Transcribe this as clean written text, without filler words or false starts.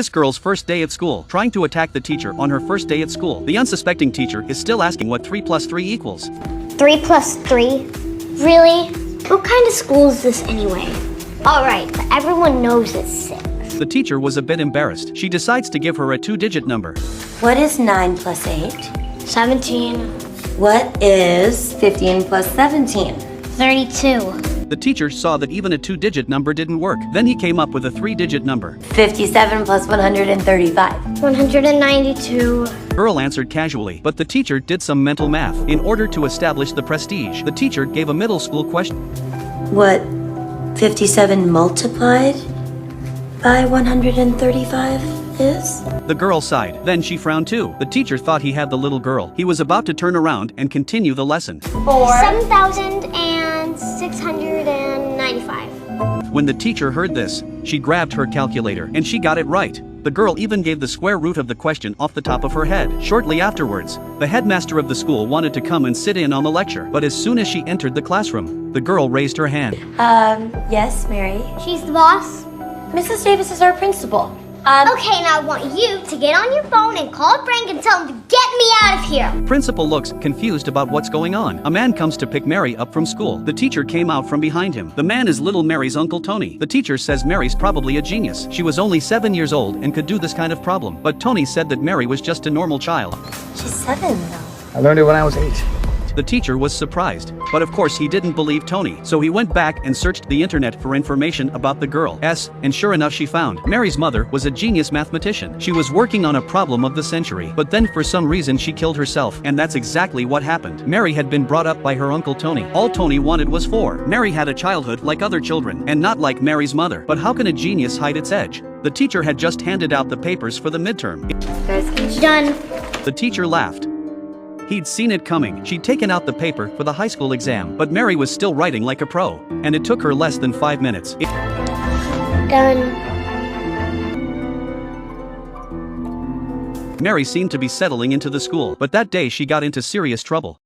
This girl's first day at school, trying to attack the teacher on her first day at school. The unsuspecting teacher is still asking what 3 plus 3 equals. 3 plus 3? Really? What kind of school is this anyway? Alright, but everyone knows it's 6. The teacher was a bit embarrassed. She decides to give her a 2-digit number. What is 9 plus 8? 17. What is 15 plus 17? 32. The teacher saw that even a 2-digit number didn't work. Then he came up with a 3-digit number. 57 plus 135. 192. Girl answered casually, but the teacher did some mental math. In order to establish the prestige, the teacher gave a middle school question. What 57 multiplied by 135 is? The girl sighed. Then she frowned too. The teacher thought he had the little girl. He was about to turn around and continue the lesson. 7,695. When the teacher heard this, she grabbed her calculator, and she got it right. The girl even gave the square root of the question off the top of her head. Shortly afterwards, the headmaster of the school wanted to come and sit in on the lecture, but as soon as she entered the classroom, the girl raised her hand. Yes, Mary. She's the boss? Mrs. Davis is our principal. Okay, now I want you to get on your phone and call Frank and tell him to get me out of here. Principal looks confused about what's going on. A man comes to pick Mary up from school. The teacher came out from behind him. The man is little Mary's Uncle Tony. The teacher says Mary's probably a genius. She was only 7 years old and could do this kind of problem. But Tony said that Mary was just a normal child. She's 7 though. I learned it when I was 8. The teacher was surprised, but of course he didn't believe Tony, so he went back and searched the internet for information about the girl. And sure enough she found. Mary's mother was a genius mathematician. She was working on a problem of the century, but then for some reason she killed herself, and that's exactly what happened. Mary had been brought up by her Uncle Tony. All Tony wanted was 4. Mary had a childhood like other children, and not like Mary's mother. But how can a genius hide its edge? The teacher had just handed out the papers for the midterm. It's done. The teacher laughed. He'd seen it coming. She'd taken out the paper for the high school exam, but Mary was still writing like a pro, and it took her less than 5 minutes. Done. Mary seemed to be settling into the school, but that day she got into serious trouble.